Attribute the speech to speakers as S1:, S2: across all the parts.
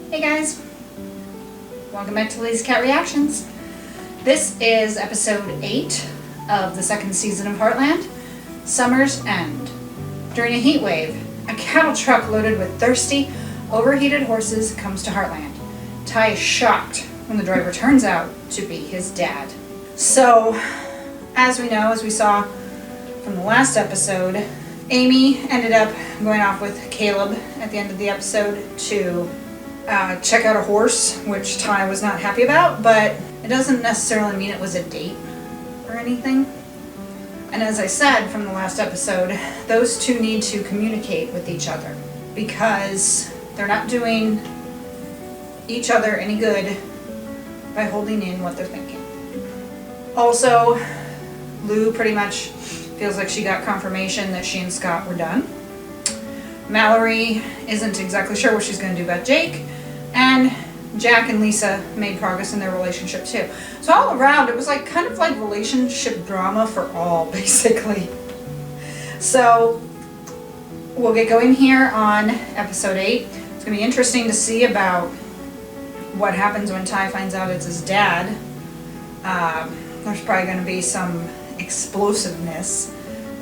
S1: Hey guys, welcome back to Lazy Cat Reactions. This is episode 8 of the second season of Heartland, Summer's End. During a heat wave, a cattle truck loaded with thirsty, overheated horses comes to Heartland. Ty is shocked when the driver turns out to be his dad. So, as we know, as we saw from the last episode, Amy ended up going off with Caleb at the end of the episode to check out a horse, which Ty was not happy about, but it doesn't necessarily mean it was a date or anything. And as I said from the last episode, those two need to communicate with each other because they're not doing each other any good by holding in what they're thinking. Also, Lou pretty much feels like she got confirmation that she and Scott were done. Mallory isn't exactly sure what she's going to do about Jake, and Jack and Lisa made progress in their relationship too. So all around, it was like kind of like relationship drama for all, basically. So we'll get going here on episode 8. It's going to be interesting to see about what happens when Ty finds out it's his dad. There's probably going to be some explosiveness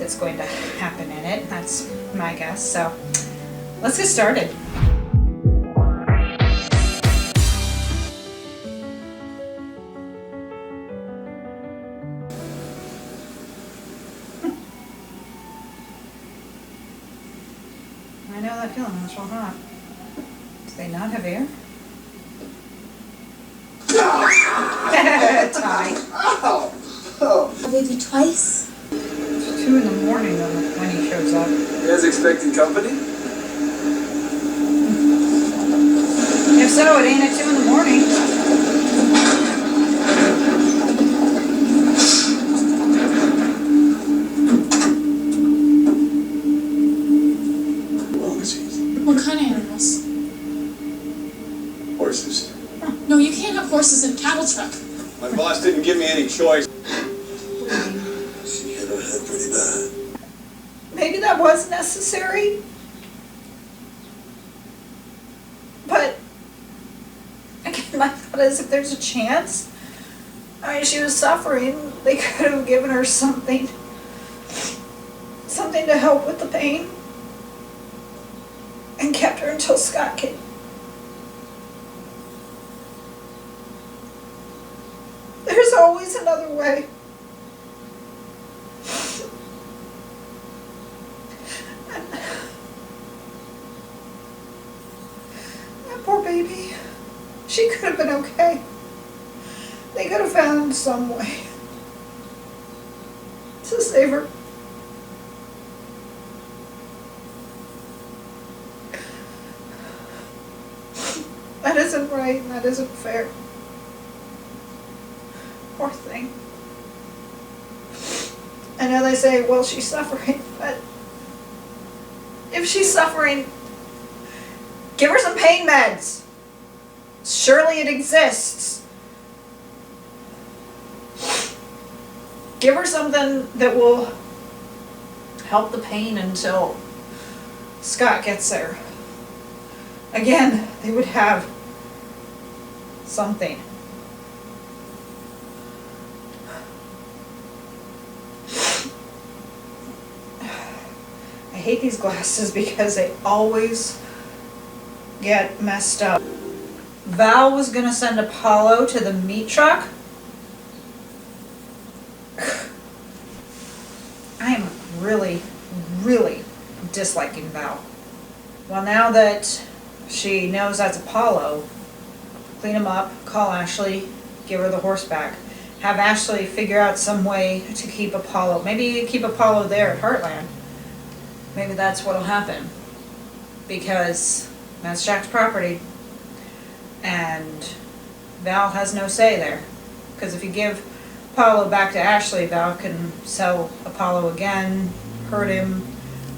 S1: that's going to happen in it. That's my guess. So let's get started. I know that feeling. It's real hot. Do they not have air? Ty.
S2: Oh. Maybe twice.
S1: It's 2 in the morning when he shows up.
S3: You guys expecting company?
S1: If so, it ain't at 2 in the morning.
S2: What kind of animals?
S3: Horses.
S2: No, you can't have horses in a cattle truck.
S3: My boss didn't give me any choice.
S4: She hit her head pretty bad.
S1: Maybe that was necessary. But again, my thought is if there's a chance, she was suffering, they could have given her something to help with the pain and kept her until Scott came. There's always another way. That poor baby. She could have been okay. They could have found some way to save her. That isn't right and that isn't fair. Poor thing. I know they say, well, she's suffering, but if she's suffering, give her some pain meds. Surely it exists. Give her something that will help the pain until Scott gets there. Again, they would have something. I hate these glasses because they always get messed up. Val was gonna send Apollo to the meat truck. I am really, really disliking Val. Well, now that she knows that's Apollo, clean him up, call Ashley, give her the horse back. Have Ashley figure out some way to keep Apollo. Maybe keep Apollo there at Heartland. Maybe that's what'll happen. Because that's Jack's property. And Val has no say there. Because if you give Apollo back to Ashley, Val can sell Apollo again, hurt him,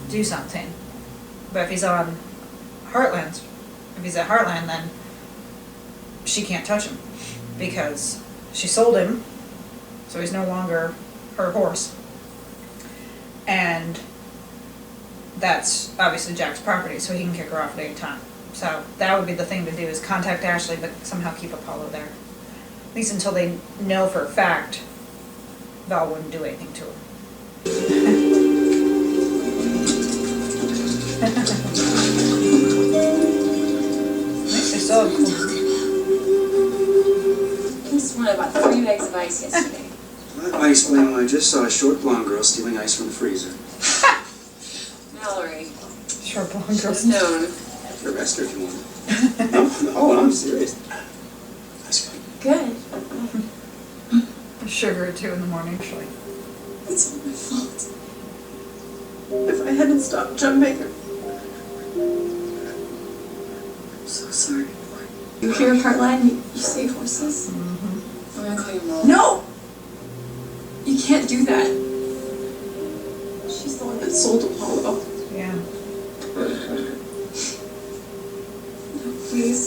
S1: do something. But if he's on Heartland, if he's at Heartland, then she can't touch him. Because she sold him, so he's no longer her horse. And that's obviously Jack's property, so he can kick her off at any time. So that would be the thing to do, is contact Ashley, but somehow keep Apollo there. At least until they know for a fact Val wouldn't do anything to him. Nice, they still have cool.
S2: This one, I bought 3 bags of ice yesterday.
S4: Well, that might explain why I just saw a short blonde girl stealing ice from the freezer.
S2: Mallory.
S1: Short blonde girls.
S2: Known.
S4: Arrest her if you want. No, I'm serious. Ice cream.
S2: Good.
S1: Sugar at 2 in the morning, actually.
S2: It's all my fault. If I hadn't stopped jumping. I'm so sorry. You hear Heartland, you say horses?
S1: Mm-hmm.
S2: I'm gonna call your mom. No! You can't do that. She's the one that sold Apollo.
S1: Yeah.
S2: No, please.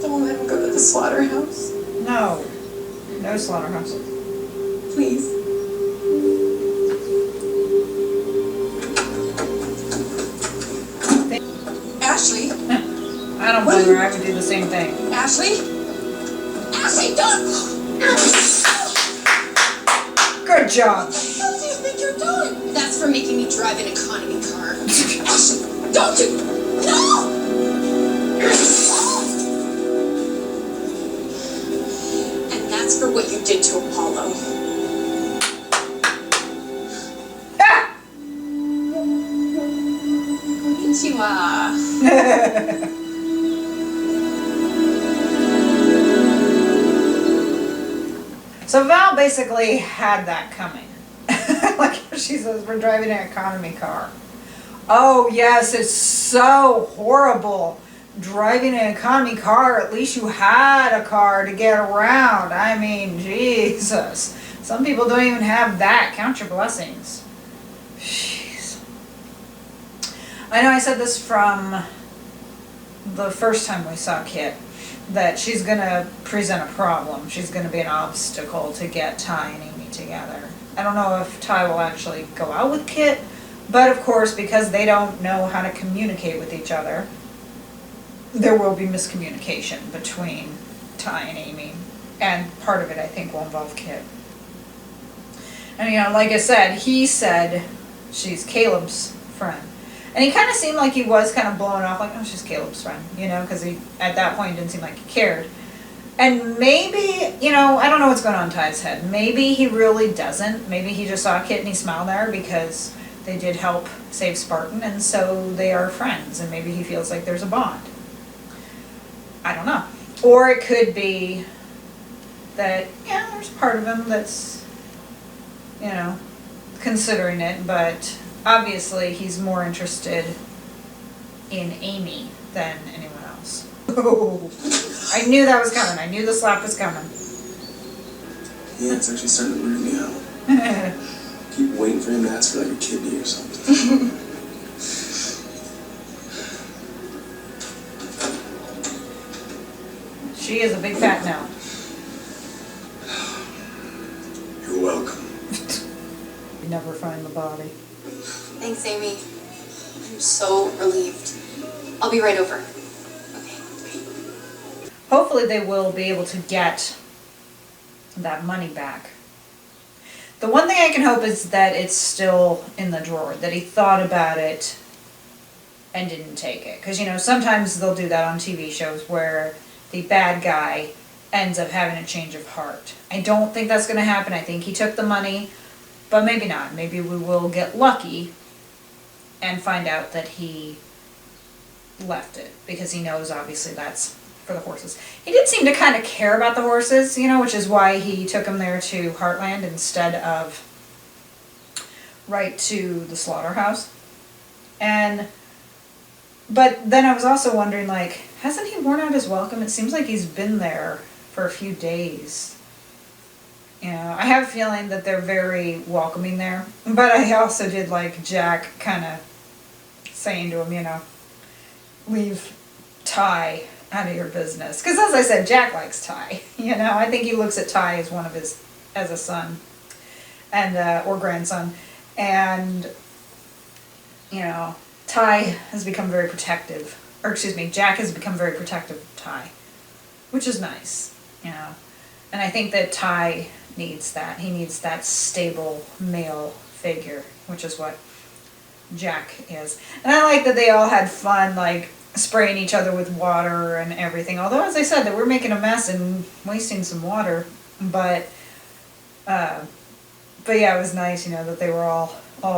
S2: Don't let him go to the slaughterhouse.
S1: No. No slaughterhouse.
S2: Please. Ashley?
S1: I don't blame her, I would do the same thing.
S2: Ashley? Ashley, don't!
S1: Good job!
S2: What the hell do you think you're doing? That's for making me drive an economy car. Ashley, don't you! No! And that's for what you did to Apollo.
S1: Ah!
S2: Konnichiwa.
S1: So Val basically had that coming. Like she says, we're driving an economy car. Oh yes, it's so horrible. Driving an economy car, at least you had a car to get around. I mean, Jesus. Some people don't even have that. Count your blessings. Jeez. I know I said this from the first time we saw Kit, that she's going to present a problem. She's going to be an obstacle to get Ty and Amy together. I don't know if Ty will actually go out with Kit, but of course, because they don't know how to communicate with each other, there will be miscommunication between Ty and Amy, and part of it, I think, will involve Kit. And, you know, like I said, he said she's Caleb's friend. And he kind of seemed like he was kind of blowing off, like, oh, she's Caleb's friend, you know, because he, at that point, didn't seem like he cared. And maybe, you know, I don't know what's going on in Ty's head. Maybe he really doesn't. Maybe he just saw Kit and he smiled at her because they did help save Spartan, and so they are friends, and maybe he feels like there's a bond. I don't know. Or it could be that, yeah, there's part of him that's, you know, considering it, but obviously he's more interested in Amy than anyone else. Oh, I knew that was coming. I knew the slap was coming.
S4: Yeah, it's actually starting to weird me out. Keep waiting for him to ask for like a kidney or something.
S1: She is a big fat no.
S4: You're welcome.
S1: You never find the body.
S2: Thanks, Amy. I'm so relieved. I'll be right over. Okay.
S1: Hopefully they will be able to get that money back. The one thing I can hope is that it's still in the drawer, that he thought about it and didn't take it. Because, you know, sometimes they'll do that on TV shows where the bad guy ends up having a change of heart. I don't think that's going to happen. I think he took the money, but maybe not. Maybe we will get lucky and find out that he left it, because he knows obviously that's for the horses. He did seem to kind of care about the horses, you know, which is why he took them there to Heartland instead of right to the slaughterhouse. But then I was also wondering, like, hasn't he worn out his welcome? It seems like he's been there for a few days. You know, I have a feeling that they're very welcoming there. But I also did like Jack kind of saying to him, you know, leave Ty out of your business. Because as I said, Jack likes Ty. You know, I think he looks at Ty as one of his, as a son, and or grandson. And, you know, Ty has become very protective, or excuse me, Jack has become very protective of Ty, which is nice, you know. And I think that Ty needs that. He needs that stable male figure, which is what Jack is. And I like that they all had fun, like spraying each other with water and everything. Although, as I said, that we're making a mess and wasting some water, but yeah, it was nice, you know, that they were all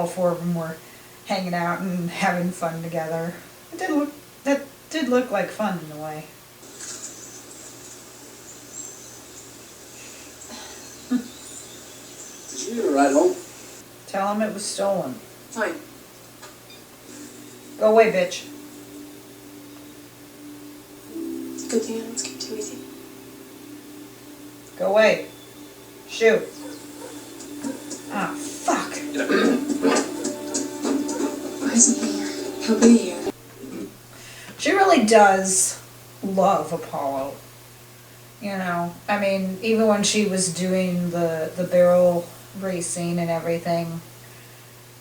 S1: four of them were hanging out and having fun together. That did look like fun in a way.
S4: Did you need a ride home?
S1: Tell him it was stolen.
S2: Fine.
S1: Go away, bitch.
S2: Good thing I don't skip too easy.
S1: Go away. Shoot. Ah, fuck.
S2: Why isn't he here? He'll be here.
S1: She really does love Apollo. You know, I mean, even when she was doing the barrel racing and everything,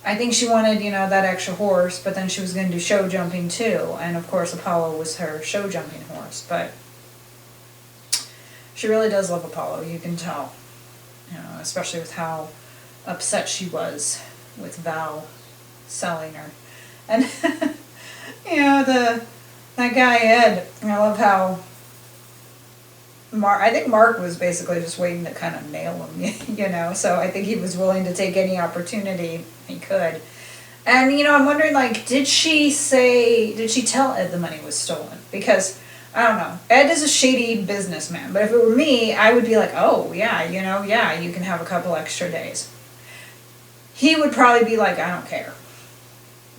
S1: I think she wanted, you know, that extra horse, but then she was going to do show jumping too. And of course, Apollo was her show jumping horse, but she really does love Apollo, you can tell. You know, especially with how upset she was with Val selling her. And, you know, that guy Ed, I love how I think Mark was basically just waiting to kind of nail him, you know, so I think he was willing to take any opportunity he could. And, you know, I'm wondering, like, did she tell Ed the money was stolen? Because, I don't know, Ed is a shady businessman, but if it were me, I would be like, oh, yeah, you know, yeah, you can have a couple extra days. He would probably be like, I don't care,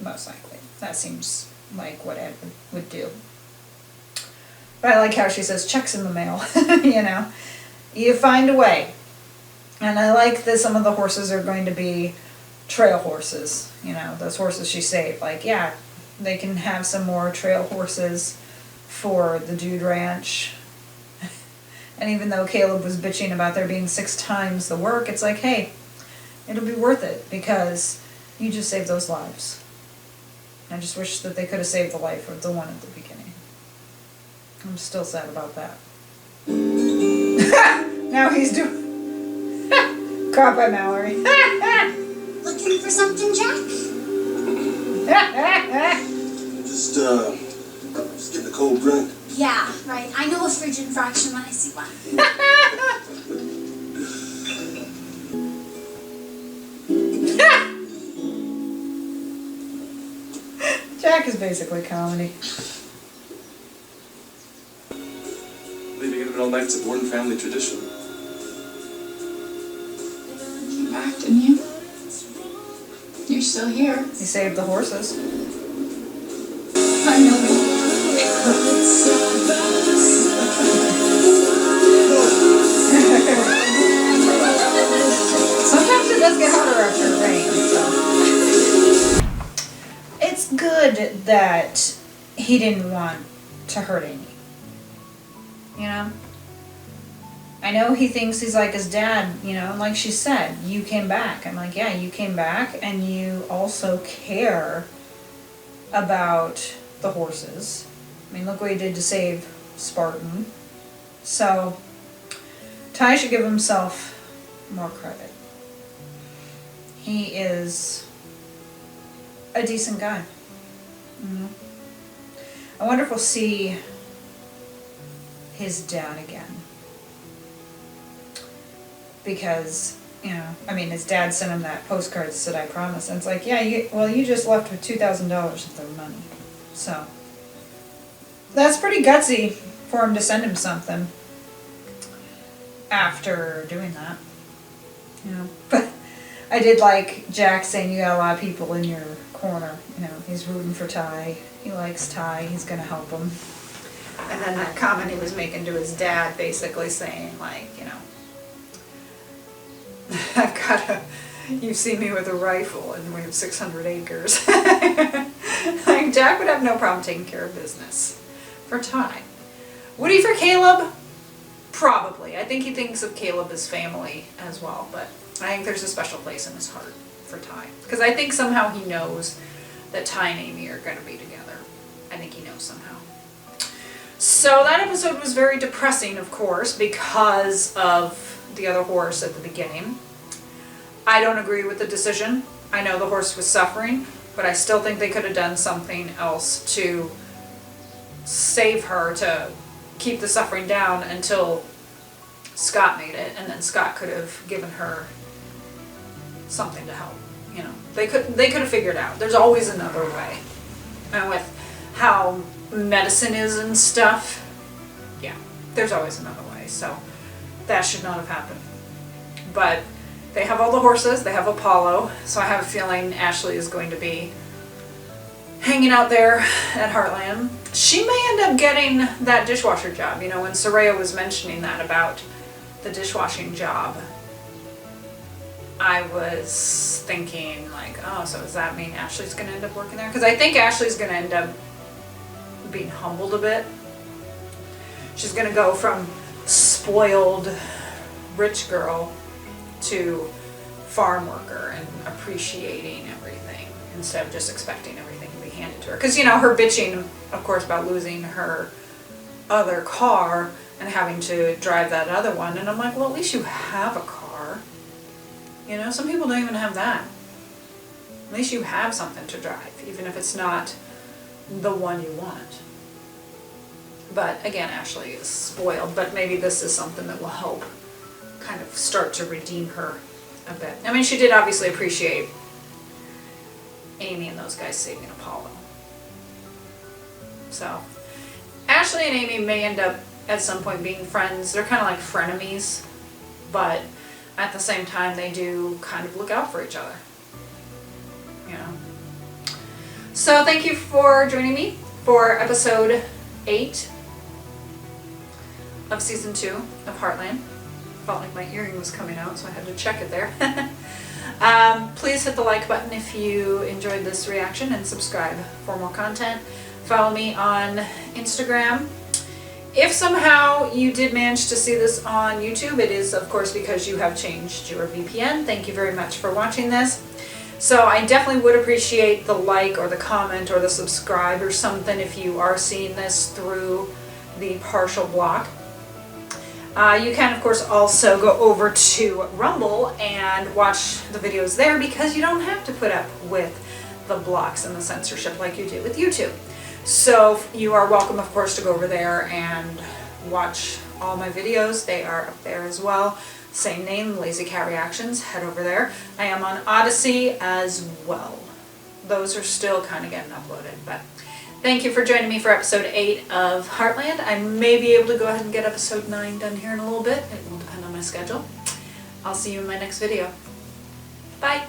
S1: most likely. That seems like what Ed would do. But I like how she says, checks in the mail, you know. You find a way. And I like that some of the horses are going to be trail horses, you know, those horses she saved. Like, yeah, they can have some more trail horses for the Dude Ranch. And even though Caleb was bitching about there being 6 times the work, it's like, hey, it'll be worth it because you just saved those lives. I just wish that they could have saved the life of the one at the beginning. I'm still sad about that. Now he's doing... Caught by Mallory.
S5: Looking for something, Jack?
S4: Just getting a cold drink.
S5: Yeah, right. I know a fridge infraction when I see one.
S1: Jack is basically comedy.
S4: Leaving it all night, it's a Borden family tradition.
S2: You back, didn't you? You're still here.
S1: He saved the horses.
S2: I know.
S1: Sometimes it does get hotter after it rains, so. It's good that he didn't want to hurt Amy. You know? I know he thinks he's like his dad, you know, like she said, you came back. I'm like, yeah, you came back and you also care about the horses. I mean, look what he did to save Spartan. So, Ty should give himself more credit. He is a decent guy. Mm-hmm. I wonder if we'll see his dad again. Because, you know, I mean, his dad sent him that postcard that said, I promise. And it's like, yeah, you just left with $2,000 of their money. So, that's pretty gutsy for him to send him something after doing that. You know, but I did like Jack saying you got a lot of people in your corner. You know, he's rooting for Ty. He likes Ty. He's going to help him. And then that comment he was making to his dad, basically saying, like, you know, I've got you see me with a rifle and we have 600 acres. Like, Jack would have no problem taking care of business for Ty. Would he for Caleb? Probably. I think he thinks of Caleb as family as well, but I think there's a special place in his heart for Ty. Because I think somehow he knows that Ty and Amy are going to be together. I think he knows somehow. So that episode was very depressing, of course, because of the other horse at the beginning. I don't agree with the decision. I know the horse was suffering, but I still think they could have done something else to save her, to keep the suffering down until Scott made it, and then Scott could have given her something to help. You know, they could have figured out. There's always another way. And with how medicine is and stuff, yeah, there's always another way. So that should not have happened. But they have all the horses, they have Apollo, so I have a feeling Ashley is going to be hanging out there at Heartland. She may end up getting that dishwasher job. You know, when Soraya was mentioning that about the dishwashing job, I was thinking like, oh, so does that mean Ashley's going to end up working there? Because I think Ashley's going to end up being humbled a bit. She's going to go from spoiled rich girl to farm worker and appreciating everything instead of just expecting everything to be handed to her. Because, you know, her bitching, of course, about losing her other car and having to drive that other one. And I'm like, well, at least you have a car. You know, some people don't even have that. At least you have something to drive, even if it's not the one you want. But again, Ashley is spoiled, but maybe this is something that will help kind of start to redeem her a bit. I mean, she did obviously appreciate Amy and those guys saving Apollo. So, Ashley and Amy may end up at some point being friends. They're kind of like frenemies, but at the same time they do kind of look out for each other. You know. So thank you for joining me for episode 8 of season 2 of Heartland. Felt like my earring was coming out, so I had to check it there. Please hit the like button if you enjoyed this reaction and subscribe for more content. Follow me on Instagram. If somehow you did manage to see this on YouTube, it is of course because you have changed your VPN. Thank you very much for watching this. So I definitely would appreciate the like or the comment or the subscribe or something if you are seeing this through the partial block. You can of course also go over to Rumble and watch the videos there because you don't have to put up with the blocks and the censorship like you do with YouTube. So you are welcome, of course, to go over there and watch all my videos. They are up there as well. Same name, Lazy Cat Reactions. Head over there. I am on Odyssey as well. Those are still kind of getting uploaded. But thank you for joining me for episode 8 of Heartland. I may be able to go ahead and get episode 9 done here in a little bit. It will depend on my schedule. I'll see you in my next video. Bye.